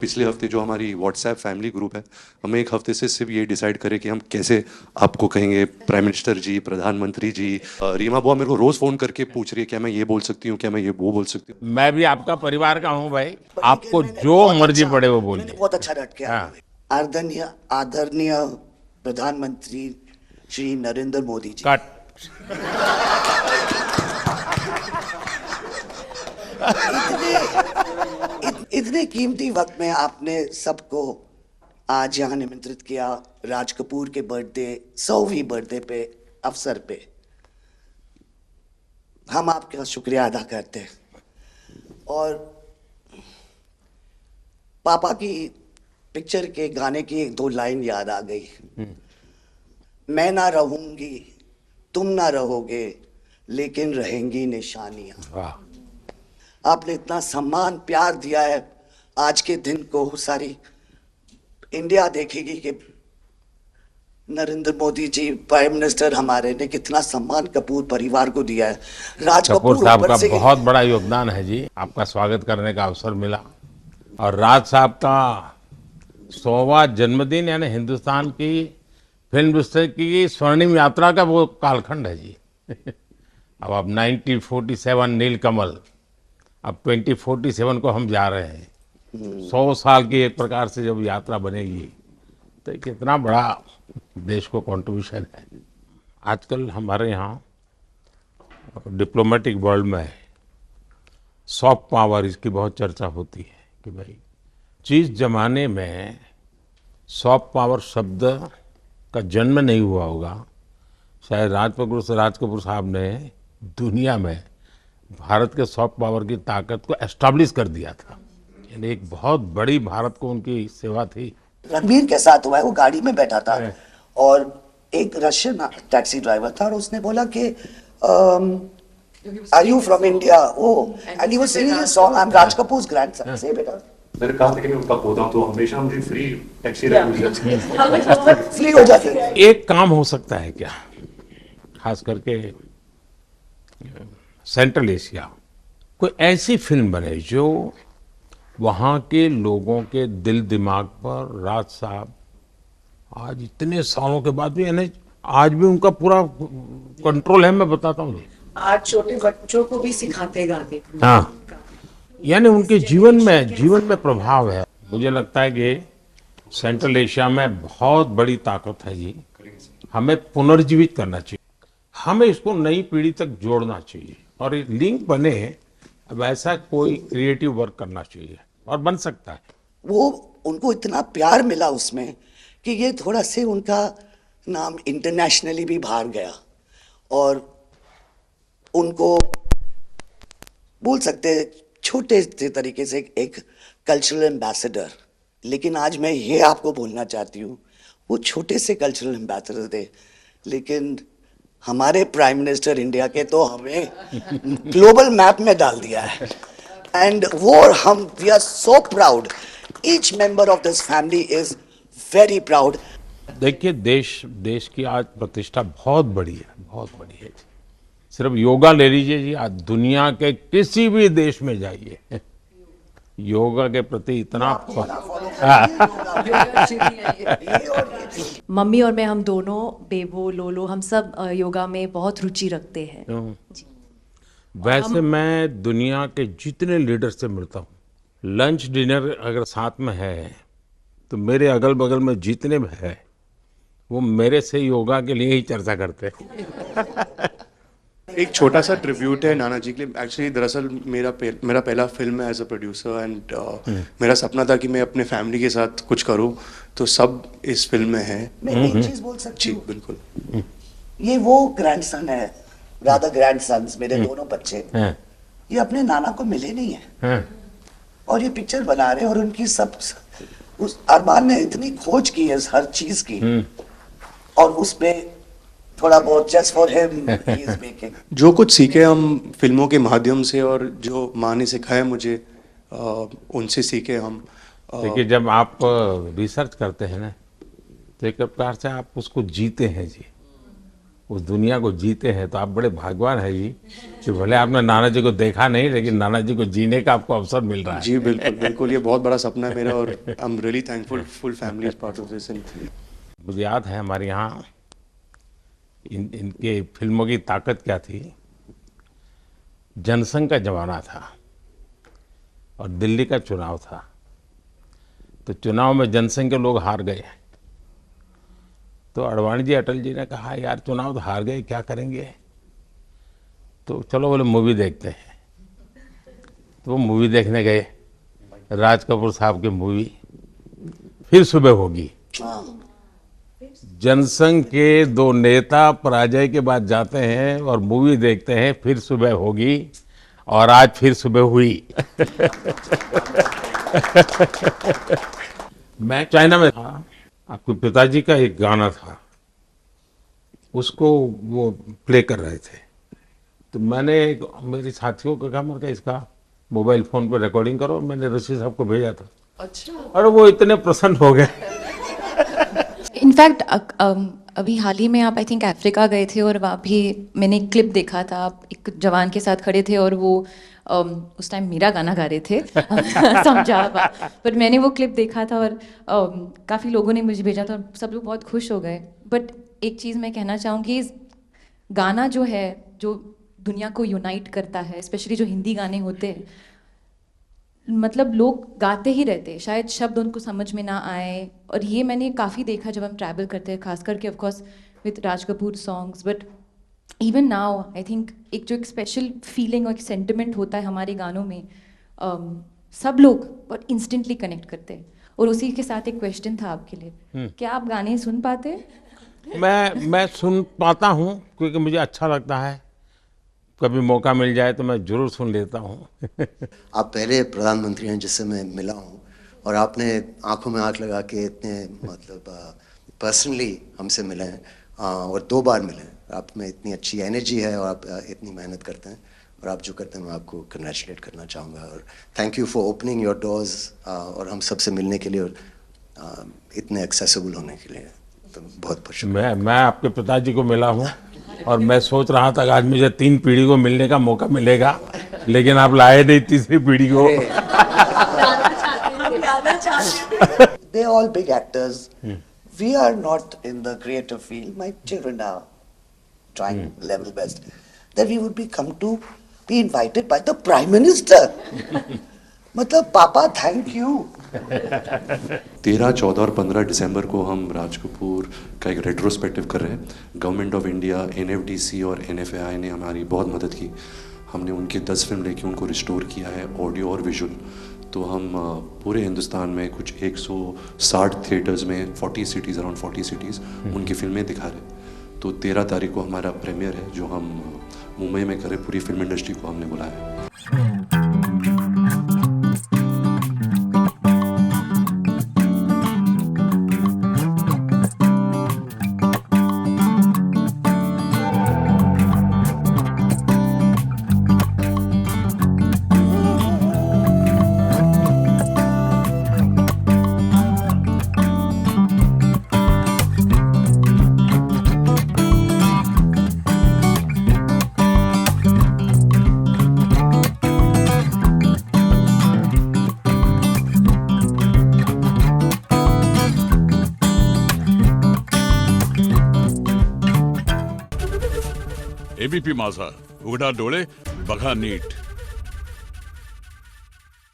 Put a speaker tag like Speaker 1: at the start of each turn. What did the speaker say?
Speaker 1: पिछले हफ्ते जो हमारी व्हाट्सएप फैमिली ग्रुप है, हमें एक हफ्ते से सिर्फ ये डिसाइड करें कि हम कैसे आपको कहेंगे प्राइम मिनिस्टर जी, प्रधानमंत्री जी। रीमा बुआ मेरे को रोज फोन करके पूछ रही है क्या मैं ये बोल सकती हूँ, क्या मैं ये वो बोल सकती हूँ।
Speaker 2: मैं भी आपका परिवार का हूं भाई।
Speaker 3: पर लेकिन
Speaker 2: आपको
Speaker 3: मैंने
Speaker 2: जो
Speaker 3: बहुत
Speaker 2: मर्जी
Speaker 3: अच्छा
Speaker 2: पड़े वो
Speaker 3: मैंने
Speaker 2: बोलिए।
Speaker 3: बहुत अच्छा डट के
Speaker 2: हाँ।
Speaker 3: आदरणीय आदरणीय प्रधानमंत्री श्री नरेंद्र मोदी जी,
Speaker 2: कट।
Speaker 3: इतने कीमती वक्त में आपने सबको आज यहाँ निमंत्रित किया राज कपूर के बर्थडे 100वीं बर्थडे पे अवसर पे। हम आपका शुक्रिया अदा करते हैं। और पापा की पिक्चर के गाने की एक दो लाइन याद आ गई। मैं ना रहूंगी, तुम ना रहोगे, लेकिन रहेंगी निशानियां।
Speaker 2: वाह।
Speaker 3: आपने इतना सम्मान प्यार दिया है, आज के दिन को सारी इंडिया देखेगी कि नरेंद्र मोदी जी प्राइम मिनिस्टर हमारे ने कितना सम्मान कपूर परिवार को दिया है। राज
Speaker 2: कपूर
Speaker 3: कपूर
Speaker 2: साहब
Speaker 3: ऊपर
Speaker 2: का
Speaker 3: से
Speaker 2: बहुत बड़ा योगदान है जी। आपका स्वागत करने का अवसर मिला और राज साहब का 100वां जन्मदिन यानी हिंदुस्तान की फिल्म इंडस्ट्री की स्वर्णिम यात्रा का वो कालखंड है जी। अब 1947 नीलकमल, अब 2047 को हम जा रहे हैं। 100 साल की एक प्रकार से जब यात्रा बनेगी तो कितना बड़ा देश को कंट्रीब्यूशन है। आजकल हमारे यहाँ डिप्लोमेटिक वर्ल्ड में सॉफ्ट पावर इसकी बहुत चर्चा होती है कि भाई जिस जमाने में सॉफ्ट पावर शब्द का जन्म नहीं हुआ होगा, शायद राज कपूर साहब ने दुनिया में भारत के सॉफ्ट पावर की ताकत को एस्टैब्लिश कर दिया था। यानी एक बहुत बड़ी भारत को उनकी सेवा थी।
Speaker 3: रणबीर के साथ हुआ है, वो गाड़ी में बैठा था और एक रशियन टैक्सी ड्राइवर था और उसने बोला कि are you from India? Oh, and he was singing a song, I am Raj Kapoor's grandson. से बेटा
Speaker 1: मैंने कहा था कि मैं उनका पोता हूँ तो हमेशा मुझे फ्री टैक्सी राइड मिल जाती है।
Speaker 3: फ्री हो जाती है।
Speaker 2: एक काम हो सकता है क्या, खास करके सेंट्रल एशिया, कोई ऐसी फिल्म बने जो वहाँ के लोगों के दिल दिमाग पर राज साहब आज इतने सालों के बाद भी, यानी आज भी उनका पूरा कंट्रोल है। मैं बताता हूँ।
Speaker 4: आज छोटे बच्चों को भी सिखाते गाने।
Speaker 2: हाँ, यानी उनके जीवन में प्रभाव है। मुझे लगता है कि सेंट्रल एशिया में बहुत बड़ी ताकत है जी। हमें पुनर्जीवित करना चाहिए, हमें इसको नई पीढ़ी तक जोड़ना चाहिए और एक लिंक बने। अब ऐसा कोई क्रिएटिव वर्क करना चाहिए और बन सकता है।
Speaker 3: वो उनको इतना प्यार मिला उसमें कि ये थोड़ा से उनका नाम इंटरनेशनली भी बाहर गया और उनको बोल सकते हैं छोटे से तरीके से एक कल्चरल एम्बेसडर। लेकिन आज मैं ये आपको बोलना चाहती हूँ, वो छोटे से कल्चरल एम्बेसडर थे, लेकिन हमारे प्राइम मिनिस्टर इंडिया के तो हमें ग्लोबल मैप में डाल दिया है। एंड वो हम we are so proud, each member of this family is very proud.
Speaker 2: देखिए, देश की आज प्रतिष्ठा बहुत बड़ी है, बहुत बड़ी है। सिर्फ योगा ले लीजिए जी, आज दुनिया के किसी भी देश में जाइए, योगा के प्रति इतना
Speaker 4: मम्मी और मैं, हम दोनों, बेबो लोलो, हम सब योगा में बहुत रुचि रखते हैं। जी।
Speaker 2: वैसे मैं दुनिया के जितने लीडर से मिलता हूँ, लंच डिनर अगर साथ में है तो मेरे अगल बगल में जितने भी है वो मेरे से योगा के लिए ही चर्चा करते हैं।
Speaker 1: एक छोटा सा ट्रिब्यूट है नाना जी के लिए। एक्चुअली दरअसल मेरा पहला फिल्म है एज अ प्रोड्यूसर एंड मेरा सपना था कि मैं अपने फैमिली के साथ कुछ करूं, तो सब इस फिल्म में है।
Speaker 3: मैं एक चीज बोल सकती
Speaker 1: जी
Speaker 3: हूँ,
Speaker 1: बिल्कुल।
Speaker 3: ये वो ग्रैंडसन है, रादर ग्रैंडसन्स, मेरे दोनों बच्चे,
Speaker 2: हैं,
Speaker 3: ये अपने नाना को मिले नहीं है
Speaker 2: हैं।
Speaker 3: और ये पिक्चर बना रहे हैं। और उनकी सब उस अरमान ने इतनी खोज की है हर चीज की, और उसमें थोड़ा बहुत just for him he is making.
Speaker 1: जो कुछ सीखे हम फिल्मों के माध्यम से और जो माँ ने सिखाया मुझे, उनसे सीखे हम।
Speaker 2: देखिए, जब आप रिसर्च करते हैं ना तो एक प्रकार से आप उसको जीते हैं जी। उस दुनिया को जीते हैं, तो आप बड़े भाग्यवान हैं जी कि भले आपने नाना जी को देखा नहीं, लेकिन नाना जी को जीने का आपको अवसर मिल रहा है।
Speaker 5: जी बिल्कुल बिल्कुल, ये बहुत बड़ा सपना है मेरा और I am really thankful, full family is part of this.
Speaker 2: मुझे याद है हमारे यहाँ इनके फिल्मों की ताकत क्या थी। जनसंघ का जमाना था और दिल्ली का चुनाव था, तो चुनाव में जनसंघ के लोग हार गए। तो अडवाणी जी, अटल जी ने कहा यार चुनाव तो हार गए, क्या करेंगे, तो चलो बोले मूवी देखते हैं। तो वो मूवी देखने गए, राज कपूर साहब की मूवी फिर सुबह होगी। जनसंघ के दो नेता पराजय के बाद जाते हैं और मूवी देखते हैं फिर सुबह होगी, और आज फिर सुबह हुई। मैं चाइना में था, आपके पिताजी का एक गाना था, उसको वो प्ले कर रहे थे। तो मैंने मेरे साथियों को कहा, मैं इसका मोबाइल फोन पर रिकॉर्डिंग करो, मैंने ऋषि साहब को भेजा था। अच्छा। और वो इतने प्रसन्न हो गए।
Speaker 4: इनफैक्ट अभी हाल ही में आप आई थिंक अफ्रीका गए थे और वहाँ भी मैंने एक क्लिप देखा था, आप एक जवान के साथ खड़े थे और वो उस टाइम मेरा गाना गा रहे थे। समझा आप, पर मैंने वो क्लिप देखा था और काफ़ी लोगों ने मुझे भेजा था और सब लोग बहुत खुश हो गए। बट एक चीज़ मैं कहना चाहूँगी, गाना जो है जो दुनिया को यूनाइट करता है, स्पेशली जो हिंदी गाने होते हैं, मतलब लोग गाते ही रहते हैं, शायद शब्द उनको समझ में ना आए। और ये मैंने काफ़ी देखा जब हम ट्रैवल करते हैं, खास करके of course with Raj Kapoor songs, but even now I think एक जो एक स्पेशल फीलिंग और एक सेंटिमेंट होता है हमारे गानों में, सब लोग बहुत इंस्टेंटली कनेक्ट करते हैं। और उसी के साथ एक क्वेश्चन था आपके लिए, क्या आप गाने सुन पाते हैं?
Speaker 2: मैं सुन पाता हूँ, क्योंकि मुझे अच्छा लगता है। कभी मौका मिल जाए तो मैं जरूर सुन लेता हूँ।
Speaker 6: आप पहले प्रधानमंत्री हैं जिससे मैं मिला हूँ, और आपने आंखों में आंख लगा के इतने मतलब पर्सनली हमसे मिले हैं, और 2 बार मिले हैं। आप में इतनी अच्छी एनर्जी है और आप इतनी मेहनत करते हैं, और आप जो करते हैं मैं आपको कंग्रेचुलेट करना चाहूँगा। और thank you for opening your doors, और हम सबसे मिलने के लिए और इतने एक्सेसिबल होने के लिए, तो बहुत बहुत शुक्रिया।
Speaker 2: मैं आपके पिताजी को मिला हूँ, और मैं सोच रहा था कि आज मुझे 3 पीढ़ी को मिलने का मौका मिलेगा, लेकिन आप लाए नहीं तीसरी पीढ़ी को।
Speaker 3: They're all big actors. We are not in the creative field. My children are trying level best. That we would be invited by the Prime Minister. मतलब पापा थैंक यू।
Speaker 1: 13, 14 और 15 दिसंबर को हम राज कपूर का एक रेट्रोस्पेक्टिव कर रहे हैं। गवर्नमेंट ऑफ इंडिया, NFDC और NFAI ने हमारी बहुत मदद की। हमने उनकी 10 फिल्म लेके उनको रिस्टोर किया है, ऑडियो और विजुअल। तो हम पूरे हिंदुस्तान में कुछ 160 थिएटर्स में 40 सिटीज़, अराउंड 40 सिटीज़ उनकी फिल्में दिखा रहे। तो 13 तारीख को हमारा प्रीमियर है, जो हम मुंबई में करें। पूरी फिल्म इंडस्ट्री को हमने बुलाया है।
Speaker 7: ABP माझा, उघडा डोळे बघा नीट.